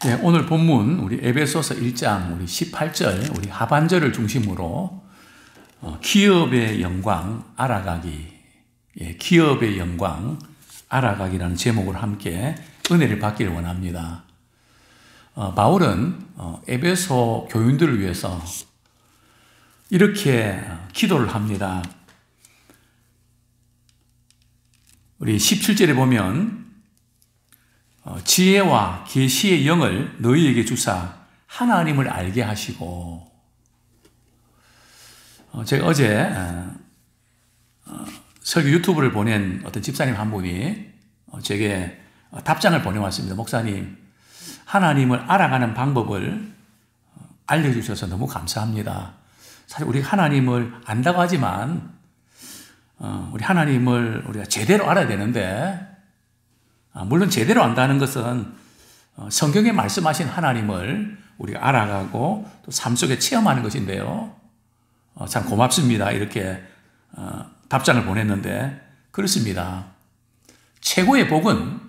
네, 오늘 본문 우리 에베소서 1장 우리 18절 우리 하반절을 중심으로 기업의 영광 알아가기, 기업의 영광 알아가기라는 제목을 함께 은혜를 받기를 원합니다. 바울은 에베소 교인들을 위해서 이렇게 기도를 합니다. 우리 17절에 보면 지혜와 계시의 영을 너희에게 주사 하나님을 알게 하시고, 제가 어제 설교 유튜브를 보낸 어떤 집사님 한 분이 제게 답장을 보내왔습니다. 목사님, 하나님을 알아가는 방법을 알려주셔서 너무 감사합니다. 사실 우리 하나님을 안다고 하지만 우리 하나님을 우리가 제대로 알아야 되는데, 물론 제대로 안다는 것은 성경에 말씀하신 하나님을 우리가 알아가고 또 삶 속에 체험하는 것인데요. 참 고맙습니다. 이렇게 답장을 보냈는데, 그렇습니다. 최고의 복은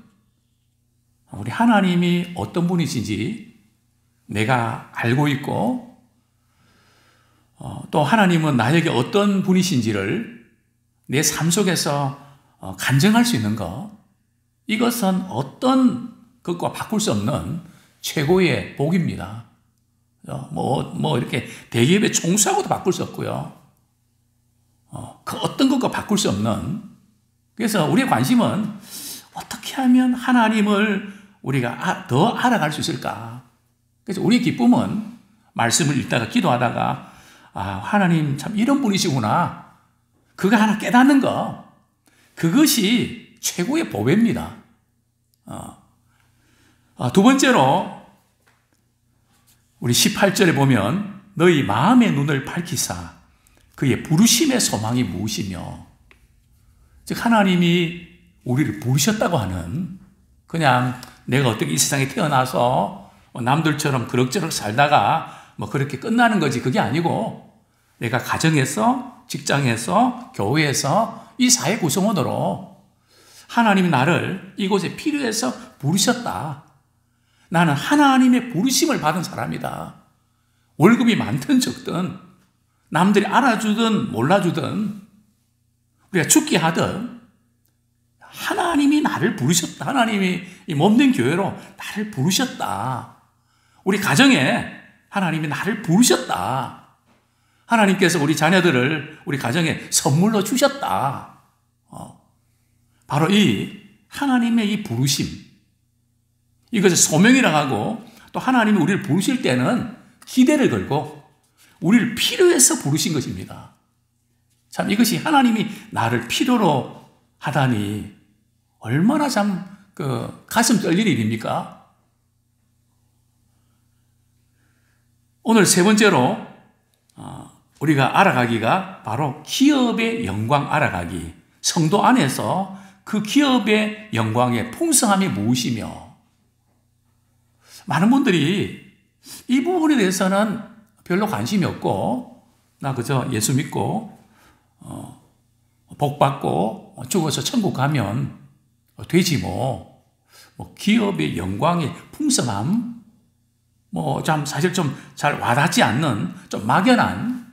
우리 하나님이 어떤 분이신지 내가 알고 있고, 또 하나님은 나에게 어떤 분이신지를 내 삶 속에서 간증할 수 있는 것, 이것은 어떤 것과 바꿀 수 없는 최고의 복입니다. 이렇게 대기업에 총수하고도 바꿀 수 없고요. 그 어떤 것과 바꿀 수 없는. 그래서 우리의 관심은 어떻게 하면 하나님을 우리가 더 알아갈 수 있을까. 그래서 우리의 기쁨은 말씀을 읽다가 기도하다가 하나님 참 이런 분이시구나. 그거 하나 깨닫는 거. 그것이 최고의 보배입니다. 두 번째로 우리 18절에 보면 너희 마음의 눈을 밝히사 그의 부르심의 소망이 무엇이며, 즉 하나님이 우리를 부르셨다고 하는, 그냥 내가 어떻게 이 세상에 태어나서 남들처럼 그럭저럭 살다가 그렇게 끝나는 거지, 그게 아니고 내가 가정에서, 직장에서, 교회에서 이 사회 구성원으로 하나님이 나를 이곳에 필요해서 부르셨다. 나는 하나님의 부르심을 받은 사람이다. 월급이 많든 적든, 남들이 알아주든 몰라주든, 우리가 죽게 하든, 하나님이 나를 부르셨다. 하나님이 이 몸된 교회로 나를 부르셨다. 우리 가정에 하나님이 나를 부르셨다. 하나님께서 우리 자녀들을 우리 가정에 선물로 주셨다. 바로 이 하나님의 이 부르심, 이것을 소명이라고 하고, 또 하나님이 우리를 부르실 때는 기대를 걸고 우리를 필요해서 부르신 것입니다. 참 이것이 하나님이 나를 필요로 하다니 얼마나 참 가슴 떨릴 일입니까? 오늘 세 번째로 우리가 알아가기가 바로 기업의 영광 알아가기, 성도 안에서 그 기업의 영광의 풍성함이 무엇이며, 많은 분들이 이 부분에 대해서는 별로 관심이 없고, 나 그저 예수 믿고 복 받고 죽어서 천국 가면 되지 기업의 영광의 풍성함, 참 사실 좀 잘 와닿지 않는 좀 막연한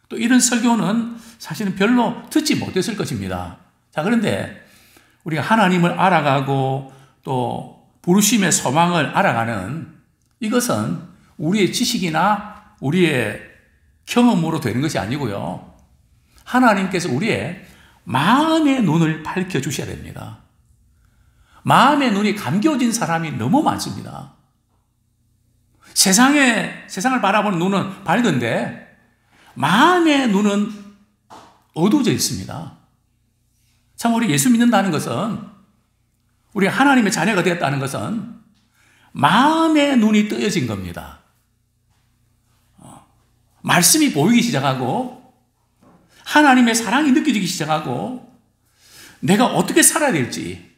또 이런 설교는 사실은 별로 듣지 못했을 것입니다. 자, 그런데 우리가 하나님을 알아가고 또 부르심의 소망을 알아가는 이것은 우리의 지식이나 우리의 경험으로 되는 것이 아니고요. 하나님께서 우리의 마음의 눈을 밝혀주셔야 됩니다. 마음의 눈이 감겨진 사람이 너무 많습니다. 세상을 바라보는 눈은 밝은데 마음의 눈은 어두워져 있습니다. 참 우리 예수 믿는다는 것은, 우리 하나님의 자녀가 되었다는 것은 마음의 눈이 뜨여진 겁니다. 말씀이 보이기 시작하고 하나님의 사랑이 느껴지기 시작하고 내가 어떻게 살아야 될지,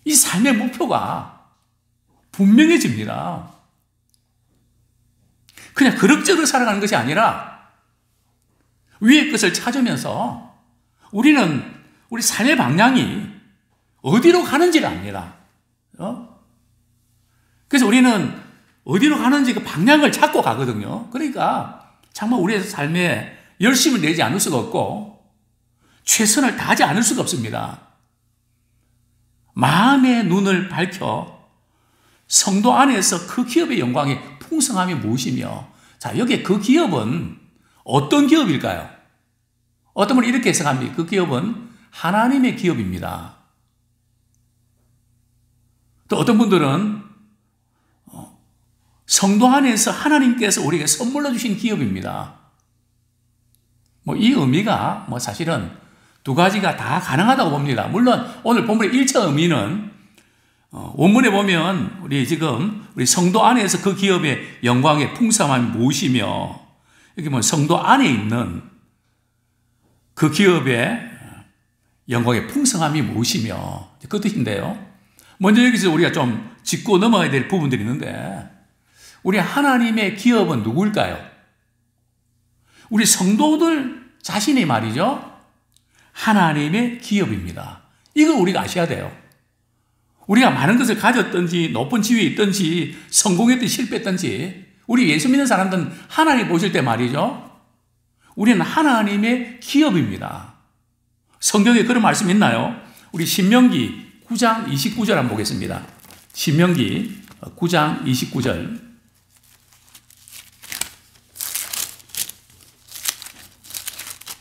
이 삶의 목표가 분명해집니다. 그냥 그럭저럭 살아가는 것이 아니라 위의 것을 찾으면서 우리는 우리 삶의 방향이 어디로 가는지를 압니다. 그래서 그래서 우리는 어디로 가는지 그 방향을 찾고 가거든요. 그러니까 정말 우리의 삶에 열심을 내지 않을 수가 없고 최선을 다하지 않을 수가 없습니다. 마음의 눈을 밝혀 성도 안에서 그 기업의 영광의 풍성함이 무엇이며, 자, 여기에 그 기업은 어떤 기업일까요? 어떤 분은 이렇게 해석합니다. 그 기업은 하나님의 기업입니다. 또 어떤 분들은 성도 안에서 하나님께서 우리에게 선물로 주신 기업입니다. 이 의미가 사실은 두 가지가 다 가능하다고 봅니다. 물론 오늘 본문의 1차 의미는 원문에 보면 우리 성도 안에서 그 기업의 영광의 풍성함이 무엇이며, 여기 성도 안에 있는 그 기업의 영광의 풍성함이 무엇이며, 그 뜻인데요. 먼저 여기서 우리가 좀 짚고 넘어가야 될 부분들이 있는데, 우리 하나님의 기업은 누구일까요? 우리 성도들 자신이 말이죠. 하나님의 기업입니다. 이걸 우리가 아셔야 돼요. 우리가 많은 것을 가졌든지 높은 지위에 있든지 성공했든지 실패했든지 우리 예수 믿는 사람들은 하나님 보실 때 말이죠. 우리는 하나님의 기업입니다. 성경에 그런 말씀 있나요? 우리 신명기 9장 29절 한번 보겠습니다. 신명기 9장 29절.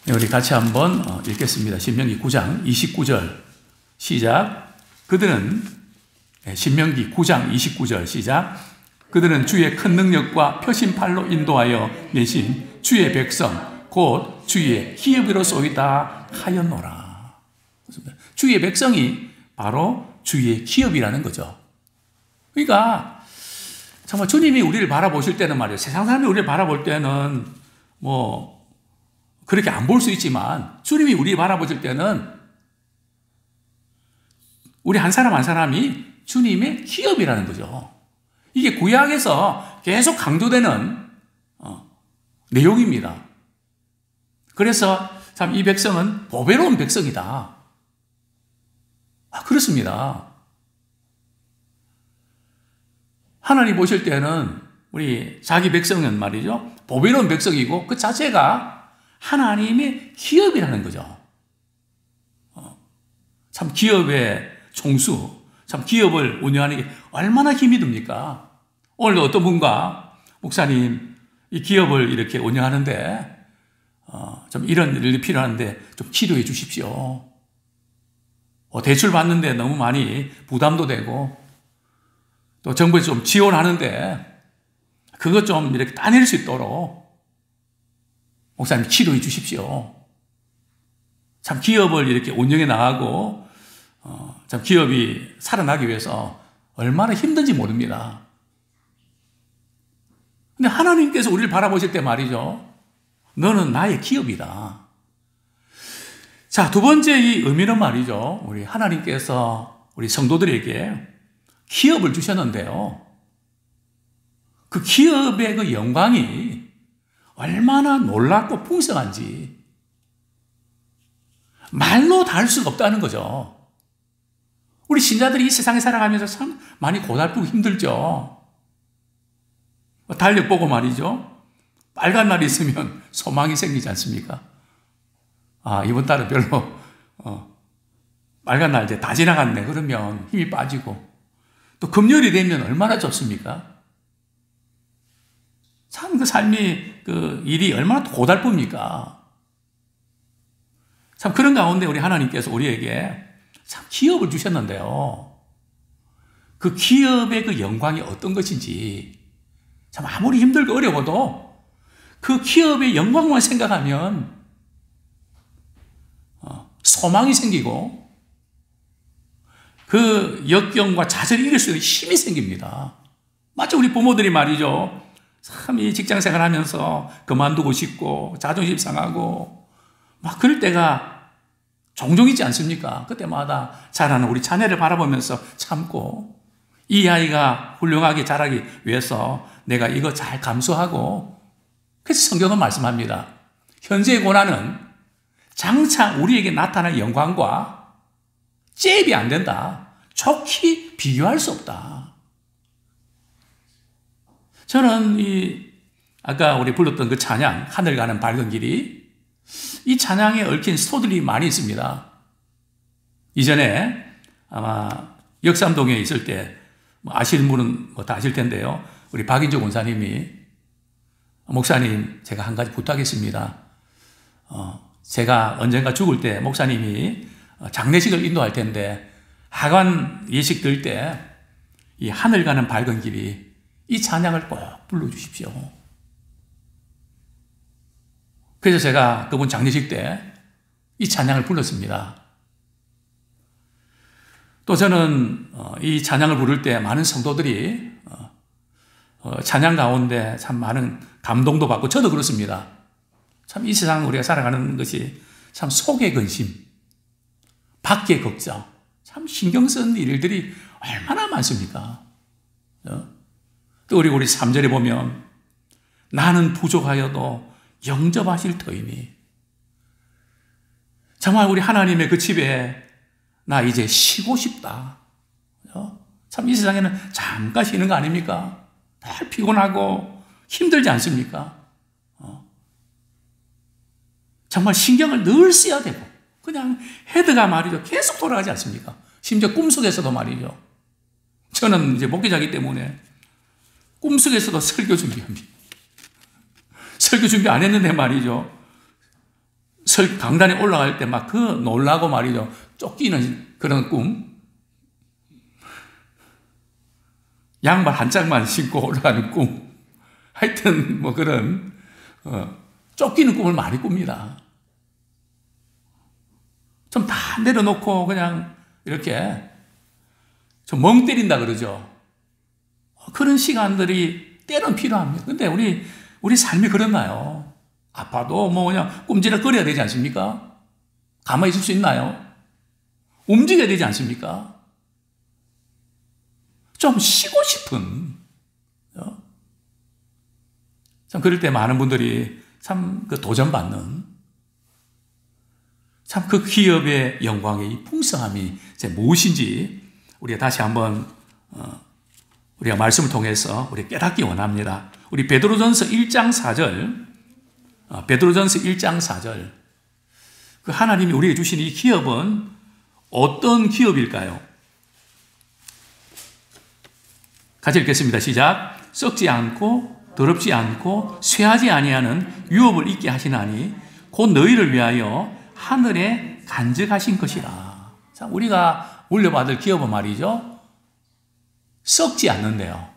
우리 같이 한번 읽겠습니다. 신명기 9장 29절 시작. 신명기 9장 29절 시작. 그들은 주의 큰 능력과 표심팔로 인도하여 내신 주의 백성 곧 주의 기업이로소이다 하였노라. 주의 백성이 바로 주의 기업이라는 거죠. 그러니까 정말 주님이 우리를 바라보실 때는 말이에요. 세상 사람이 우리를 바라볼 때는 그렇게 안 볼 수 있지만 주님이 우리 바라보실 때는 우리 한 사람 한 사람이 주님의 기업이라는 거죠. 이게 구약에서 계속 강조되는 내용입니다. 그래서 참 이 백성은 보배로운 백성이다. 그렇습니다. 하나님 보실 때는 우리 자기 백성은 말이죠. 보배로운 백성이고 그 자체가 하나님의 기업이라는 거죠. 참 기업의 총수, 참 기업을 운영하는 게 얼마나 힘이 듭니까? 오늘도 어떤 분과 목사님 이 기업을 이렇게 운영하는데 좀 이런 일이 필요한데 좀 치료해 주십시오. 대출 받는데 너무 많이 부담도 되고 또 정부에서 좀 지원하는데 그것 좀 이렇게 따낼 수 있도록 목사님 치료해 주십시오. 참 기업을 이렇게 운영해 나가고 참 기업이 살아나기 위해서 얼마나 힘든지 모릅니다. 근데 하나님께서 우리를 바라보실 때 말이죠. 너는 나의 기업이다. 자, 두 번째 이 의미는 말이죠. 우리 하나님께서 우리 성도들에게 기업을 주셨는데요. 그 기업의 그 영광이 얼마나 놀랍고 풍성한지 말로 다 할 수가 없다는 거죠. 우리 신자들이 이 세상에 살아가면서 참 많이 고달프고 힘들죠. 달력 보고 말이죠. 빨간 날이 있으면 소망이 생기지 않습니까? 이번 달은 별로 빨간 날 이제 다 지나갔네. 그러면 힘이 빠지고 또 금요일이 되면 얼마나 좋습니까? 참 그 삶이 그 일이 얼마나 고달픕니까? 참 그런 가운데 우리 하나님께서 우리에게 참 기업을 주셨는데요. 그 기업의 그 영광이 어떤 것인지 참 아무리 힘들고 어려워도 그 기업의 영광만 생각하면 소망이 생기고 그 역경과 좌절을 이길 수 있는 힘이 생깁니다. 마치 우리 부모들이 말이죠. 참 이 직장 생활하면서 그만두고 싶고 자존심 상하고 막 그럴 때가 종종 있지 않습니까? 그때마다 자라는 우리 자녀를 바라보면서 참고 이 아이가 훌륭하게 자라기 위해서 내가 이거 잘 감수하고, 그래서 성경은 말씀합니다. 현재의 고난은 장차 우리에게 나타날 영광과 잽이 안 된다. 좋게 비교할 수 없다. 저는 아까 우리 불렀던 그 찬양, 하늘 가는 밝은 길이, 이 찬양에 얽힌 스토리들이 많이 있습니다. 이전에 아마 역삼동에 있을 때, 아시는 분은 다 아실 텐데요. 우리 박인조 권사님이, 목사님, 제가 한 가지 부탁했습니다. 제가 언젠가 죽을 때 목사님이 장례식을 인도할 텐데, 하관 예식 들 때, 이 하늘 가는 밝은 길이, 이 찬양을 꼭 불러주십시오. 그래서 제가 그분 장례식 때 이 찬양을 불렀습니다. 또 저는 이 찬양을 부를 때 많은 성도들이 찬양 가운데 참 많은 감동도 받고, 저도 그렇습니다. 참 이 세상 우리가 살아가는 것이 참 속의 근심, 밖의 걱정, 참 신경 쓰는 일들이 얼마나 많습니까? 또 우리 3절에 보면, 나는 부족하여도 영접하실 터이니. 정말 우리 하나님의 그 집에 나 이제 쉬고 싶다. 참 이 세상에는 잠깐 쉬는 거 아닙니까? 다 피곤하고 힘들지 않습니까? 정말 신경을 늘 써야 되고, 그냥 헤드가 말이죠, 계속 돌아가지 않습니까? 심지어 꿈속에서도 말이죠. 저는 이제 목회자이기 때문에 꿈속에서도 설교 준비합니다. 설교 준비 안 했는데 말이죠, 강단에 올라갈 때 막 놀라고 말이죠, 쫓기는 그런 꿈, 양말 한 짝만 신고 올라가는 꿈, 하여튼 그런 쫓기는 꿈을 많이 꿉니다. 좀 다 내려놓고 그냥 이렇게 좀 멍 때린다 그러죠. 그런 시간들이 때론 필요합니다. 근데 우리 삶이 그렇나요? 아파도 그냥 꼼지락거려야 되지 않습니까? 가만히 있을 수 있나요? 움직여야 되지 않습니까? 좀 쉬고 싶은, 참 그럴 때 많은 분들이 참 도전받는, 참 그 기업의 영광의 이 풍성함이 무엇인지 우리가 다시 한번 우리가 말씀을 통해서 우리 깨닫기 원합니다. 우리 베드로전서 1장 4절, 베드로전서 1장 4절, 그 하나님이 우리에게 주신 이 기업은 어떤 기업일까요? 같이 읽겠습니다. 시작. 썩지 않고 더럽지 않고 쇠하지 아니하는 유업을 있게 하시나니 곧 너희를 위하여 하늘에 간직하신 것이라. 자, 우리가 물려받을 기업은 말이죠, 썩지 않는데요.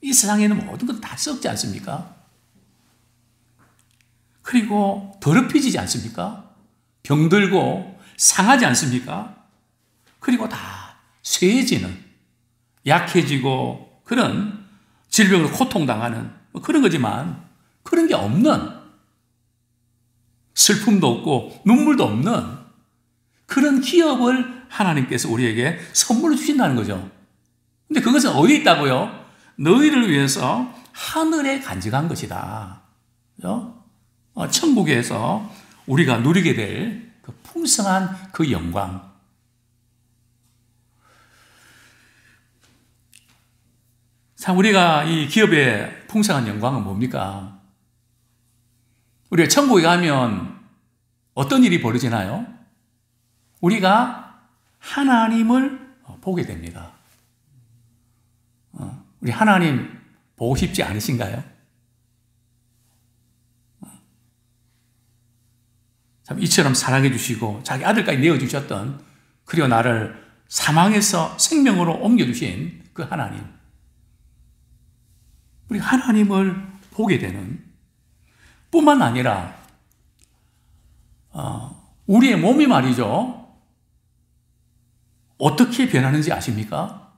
이 세상에는 모든 것 다 썩지 않습니까? 그리고 더럽혀지지 않습니까? 병들고 상하지 않습니까? 그리고 다 쇠해지는, 약해지고 그런 질병으로 고통당하는 그런 거지만, 그런 게 없는, 슬픔도 없고 눈물도 없는 그런 기업을 하나님께서 우리에게 선물로 주신다는 거죠. 근데 그것은 어디에 있다고요? 너희를 위해서 하늘에 간직한 것이다. 천국에서 우리가 누리게 될 그 풍성한 그 영광. 참 우리가 이 기업의 풍성한 영광은 뭡니까? 우리가 천국에 가면 어떤 일이 벌어지나요? 우리가 하나님을 보게 됩니다. 우리 하나님 보고 싶지 않으신가요? 참 이처럼 사랑해 주시고 자기 아들까지 내어주셨던, 그리고 나를 사망에서 생명으로 옮겨주신 그 하나님, 우리 하나님을 보게 되는, 뿐만 아니라 우리의 몸이 말이죠, 어떻게 변하는지 아십니까?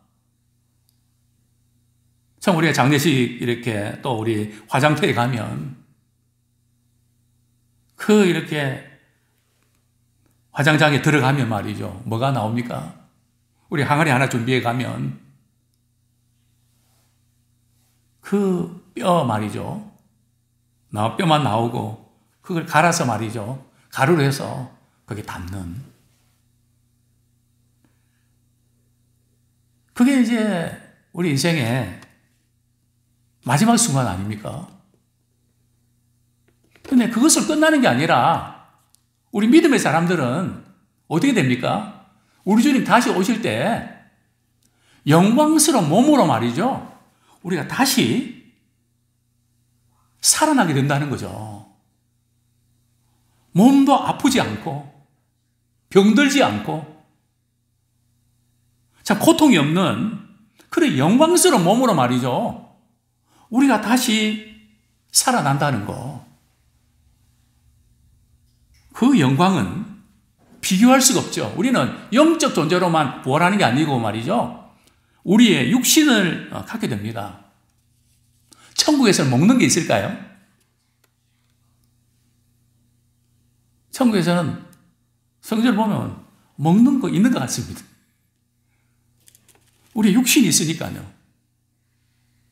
참 우리가 장례식 이렇게 또 우리 화장터에 가면 이렇게 화장장에 들어가면 말이죠, 뭐가 나옵니까? 우리 항아리 하나 준비해 가면 그 뼈 말이죠, 뼈만 나오고 그걸 갈아서 말이죠, 가루로 해서 거기에 담는, 그게 이제 우리 인생에 마지막 순간 아닙니까? 근데 그것을 끝나는 게 아니라 우리 믿음의 사람들은 어떻게 됩니까? 우리 주님 다시 오실 때 영광스러운 몸으로 말이죠. 우리가 다시 살아나게 된다는 거죠. 몸도 아프지 않고 병들지 않고 참 고통이 없는 그런 영광스러운 몸으로 말이죠. 우리가 다시 살아난다는 거. 그 영광은 비교할 수가 없죠. 우리는 영적 존재로만 부활하는 게 아니고 말이죠. 우리의 육신을 갖게 됩니다. 천국에서 먹는 게 있을까요? 천국에서는 성경을 보면 먹는 거 있는 것 같습니다. 우리 육신이 있으니까요.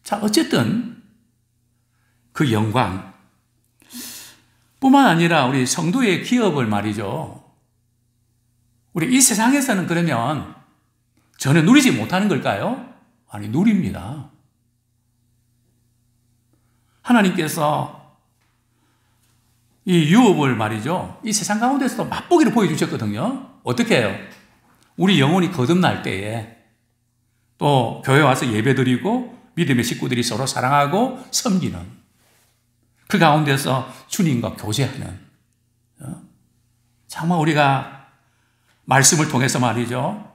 자, 어쨌든 그 영광 뿐만 아니라 우리 성도의 기업을 말이죠. 우리 이 세상에서는 그러면 전혀 누리지 못하는 걸까요? 아니, 누립니다. 하나님께서 이 유업을 말이죠. 이 세상 가운데서도 맛보기를 보여주셨거든요. 어떻게 해요? 우리 영혼이 거듭날 때에 또 교회 와서 예배드리고 믿음의 식구들이 서로 사랑하고 섬기는 그 가운데서 주님과 교제하는 정말 우리가 말씀을 통해서 말이죠.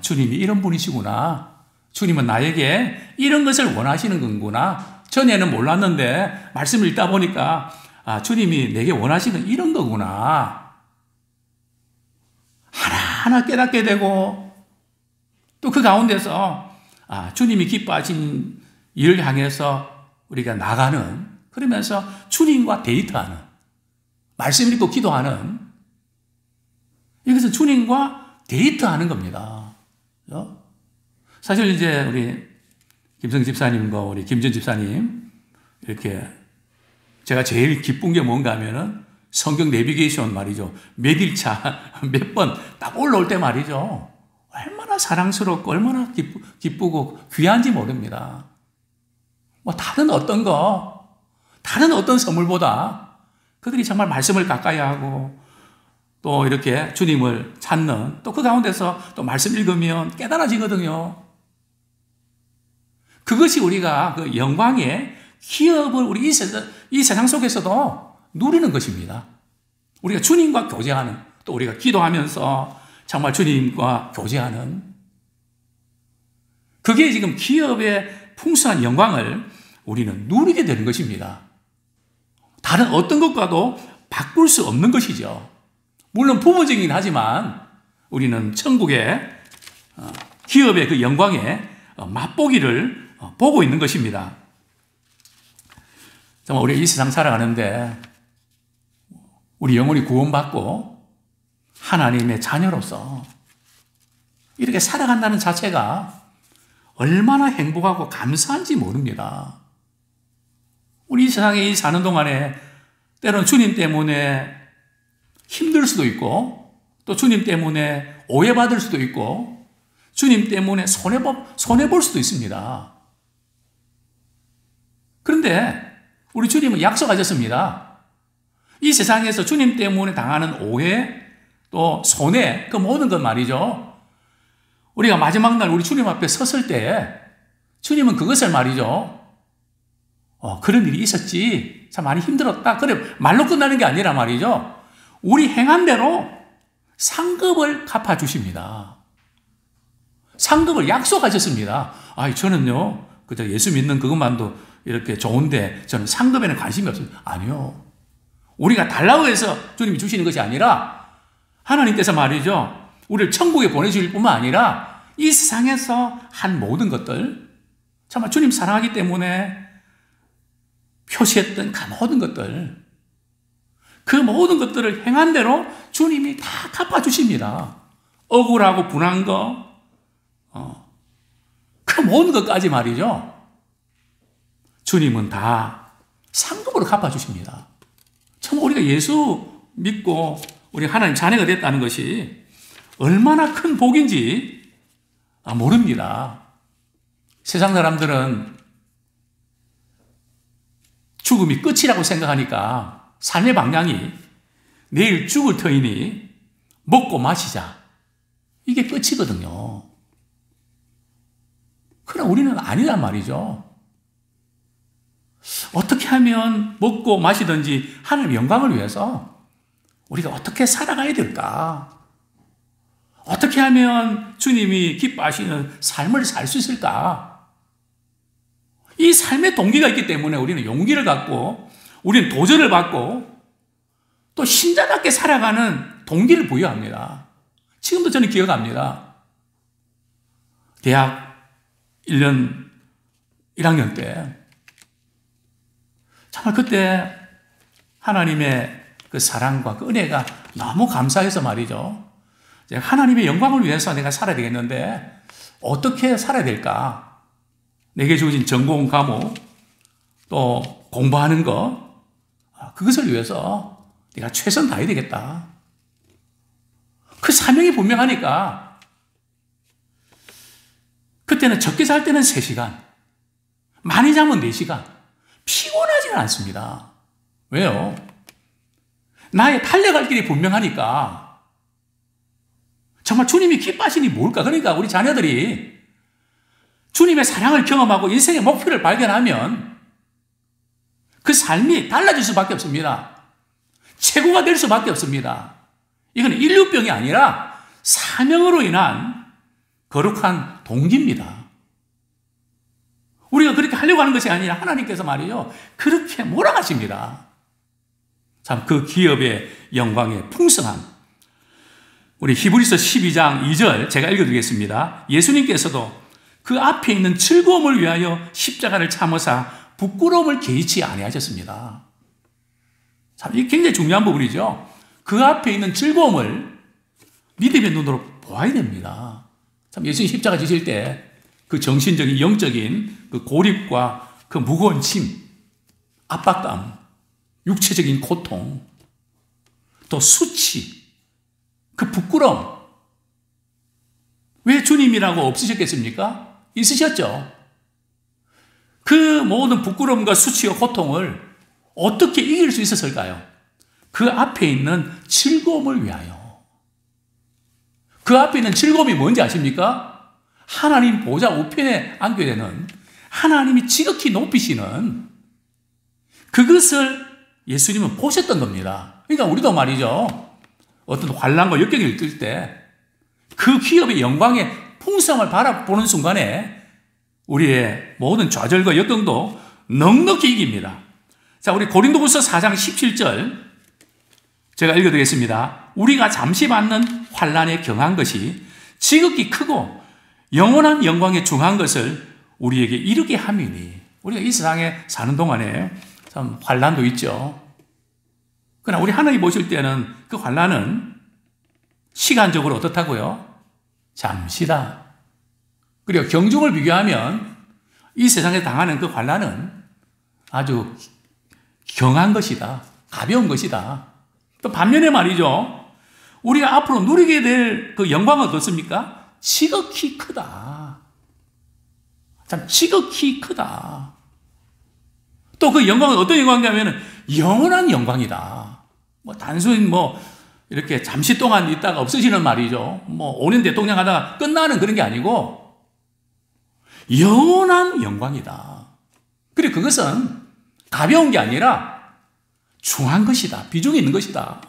주님이 이런 분이시구나. 주님은 나에게 이런 것을 원하시는 건구나. 전에는 몰랐는데 말씀을 읽다 보니까 주님이 내게 원하시는 이런 거구나. 하나하나 깨닫게 되고 또 그 가운데서 주님이 기뻐하신 일을 향해서 우리가 나가는 그러면서 주님과 데이트하는 말씀 읽고 기도하는 이것은 주님과 데이트하는 겁니다. 그렇죠? 사실 이제 우리 김성 집사님과 우리 김전 집사님 이렇게 제가 제일 기쁜 게 뭔가 하면은 성경 내비게이션 말이죠. 몇 일차 몇 번 딱 올라올 때 말이죠. 얼마나 사랑스럽고 얼마나 기쁘고 귀한지 모릅니다. 뭐 다른 어떤 선물보다 그들이 정말 말씀을 가까이 하고 또 이렇게 주님을 찾는 또 그 가운데서 또 말씀 읽으면 깨달아지거든요. 그것이 우리가 그 영광의 기업을 우리 이 세상 속에서도 누리는 것입니다. 우리가 주님과 교제하는 또 우리가 기도하면서 정말 주님과 교제하는 그게 지금 기업의 풍성한 영광을 우리는 누리게 되는 것입니다. 다른 어떤 것과도 바꿀 수 없는 것이죠. 물론 부분적이긴 하지만 우리는 천국의 기업의 그 영광의 맛보기를 보고 있는 것입니다. 정말 우리 이 세상 살아가는데 우리 영혼이 구원받고 하나님의 자녀로서 이렇게 살아간다는 자체가 얼마나 행복하고 감사한지 모릅니다. 우리 이 세상에 사는 동안에 때로는 주님 때문에 힘들 수도 있고 또 주님 때문에 오해받을 수도 있고 주님 때문에 손해볼 수도 있습니다. 그런데 우리 주님은 약속하셨습니다. 이 세상에서 주님 때문에 당하는 오해 또 손해 그 모든 것 말이죠. 우리가 마지막 날 우리 주님 앞에 섰을 때 주님은 그것을 말이죠. 그런 일이 있었지. 참 많이 힘들었다. 그래 말로 끝나는 게 아니라 말이죠. 우리 행한 대로 상급을 갚아주십니다. 상급을 약속하셨습니다. 저는요, 그저 예수 믿는 그것만도 이렇게 좋은데 저는 상급에는 관심이 없습니다. 아니요. 우리가 달라고 해서 주님이 주시는 것이 아니라 하나님께서 말이죠. 우리를 천국에 보내주실 뿐만 아니라 이 세상에서 한 모든 것들 정말 주님 사랑하기 때문에 표시했던 그 모든 것들 그 모든 것들을 행한 대로 주님이 다 갚아주십니다. 억울하고 분한 거 그 모든 것까지 말이죠. 주님은 다 상급으로 갚아주십니다. 참 우리가 예수 믿고 우리 하나님 자녀가 됐다는 것이 얼마나 큰 복인지 모릅니다. 세상 사람들은 죽음이 끝이라고 생각하니까 삶의 방향이 내일 죽을 터이니 먹고 마시자. 이게 끝이거든요. 그러나 우리는 아니란 말이죠. 어떻게 하면 먹고 마시든지 하나님의 영광을 위해서 우리가 어떻게 살아가야 될까? 어떻게 하면 주님이 기뻐하시는 삶을 살 수 있을까? 이 삶의 동기가 있기 때문에 우리는 용기를 갖고 우리는 도전을 받고 또 신자답게 살아가는 동기를 부여합니다. 지금도 저는 기억합니다. 대학 1년 1학년 때 정말 그때 하나님의 그 사랑과 그 은혜가 너무 감사해서 말이죠. 하나님의 영광을 위해서 내가 살아야 되겠는데 어떻게 살아야 될까? 내게 주어진 전공 과목 또 공부하는 거 그것을 위해서 내가 최선 다해야 되겠다. 그 사명이 분명하니까 그때는 적게 잘 때는 3시간 많이 자면 4시간 피곤하지는 않습니다. 왜요? 나의 달려갈 길이 분명하니까 정말 주님이 기뻐하시니 뭘까? 그러니까 우리 자녀들이 주님의 사랑을 경험하고 인생의 목표를 발견하면 그 삶이 달라질 수밖에 없습니다. 최고가 될 수밖에 없습니다. 이건 인류병이 아니라 사명으로 인한 거룩한 동기입니다. 우리가 그렇게 하려고 하는 것이 아니라 하나님께서 말이죠. 그렇게 몰아가십니다. 참 그 기업의 영광의 풍성함. 우리 히브리서 12장 2절 제가 읽어드리겠습니다. 예수님께서도 그 앞에 있는 즐거움을 위하여 십자가를 참으사 부끄러움을 개의치 아니하셨습니다. 참 이게 굉장히 중요한 부분이죠. 그 앞에 있는 즐거움을 믿음의 눈으로 보아야 됩니다. 참 예수님 십자가 지실 때 그 정신적인 영적인 그 고립과 그 무거운 짐, 압박감, 육체적인 고통, 또 수치, 그 부끄러움. 왜 주님이라고 없으셨겠습니까? 있으셨죠. 그 모든 부끄러움과 수치와 고통을 어떻게 이길 수 있었을까요? 그 앞에 있는 즐거움을 위하여. 그 앞에 있는 즐거움이 뭔지 아십니까? 하나님 보좌 우편에 앉게 되는 하나님이 지극히 높이시는 그것을 예수님은 보셨던 겁니다. 그러니까 우리도 말이죠. 어떤 환난과 역경을 뜰 때 그 기업의 영광의 풍성을 바라보는 순간에 우리의 모든 좌절과 역경도 넉넉히 이깁니다. 자, 우리 고린도후서 4장 17절 제가 읽어드리겠습니다. 우리가 잠시 받는 환난에 경한 것이 지극히 크고 영원한 영광에 중한 것을 우리에게 이루게 함이니. 우리가 이 세상에 사는 동안에 참 환난도 있죠. 그러나 우리 하나님 보실 때는 그 환난은 시간적으로 어떻다고요? 잠시다. 그리고 경중을 비교하면 이 세상에 당하는 그 환난은 아주 경한 것이다. 가벼운 것이다. 또 반면에 말이죠. 우리가 앞으로 누리게 될 그 영광은 어떻습니까? 지극히 크다. 참 지극히 크다. 또 그 영광은 어떤 영광이냐면 영원한 영광이다. 뭐 단순히 이렇게 잠시 동안 있다가 없어지는 말이죠. 5년 대통령 하다가 끝나는 그런 게 아니고 영원한 영광이다. 그리고 그것은 가벼운 게 아니라 중한 것이다. 비중이 있는 것이다.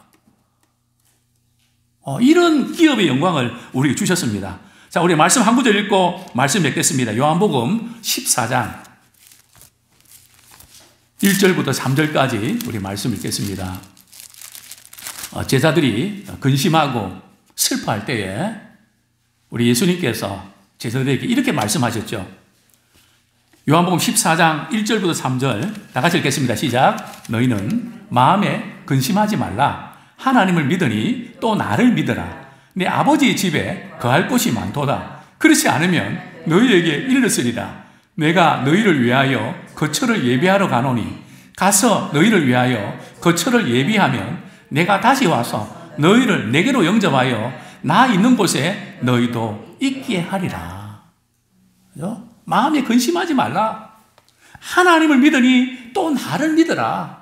이런 기업의 영광을 우리에게 주셨습니다. 자, 우리 말씀 한 구절 읽고 말씀 맺겠습니다. 요한복음 14장 1절부터 3절까지 우리 말씀 읽겠습니다. 제자들이 근심하고 슬퍼할 때에 우리 예수님께서 제자들에게 이렇게 말씀하셨죠. 요한복음 14장 1절부터 3절 다 같이 읽겠습니다. 시작. 너희는 마음에 근심하지 말라. 하나님을 믿으니 또 나를 믿으라. 내 아버지의 집에 거할 곳이 많도다. 그렇지 않으면 너희에게 이르렀으리라. 내가 너희를 위하여 거처를 예비하러 가노니 가서 너희를 위하여 거처를 예비하면 내가 다시 와서 너희를 내게로 영접하여 나 있는 곳에 너희도 있게 하리라. 마음에 근심하지 말라. 하나님을 믿으니 또 나를 믿어라.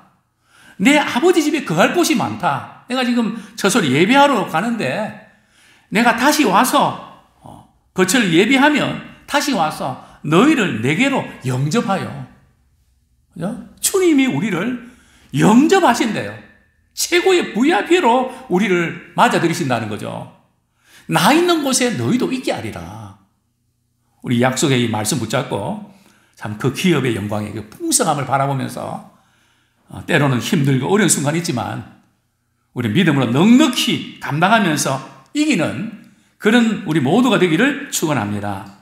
내 아버지 집에 거할 곳이 많다. 내가 지금 저소리 예배하러 가는데 내가 다시 와서 거처를 예비하면 다시 와서 너희를 내게로 영접하여. 그죠? 주님이 우리를 영접하신대요. 최고의 VIP로 우리를 맞아들이신다는 거죠. 나 있는 곳에 너희도 있게 하리라. 우리 약속의 이 말씀 붙잡고 참 그 기업의 영광의 그 풍성함을 바라보면서 때로는 힘들고 어려운 순간이 있지만 우리 믿음으로 넉넉히 감당하면서 이기는 그런 우리 모두가 되기를 축원합니다.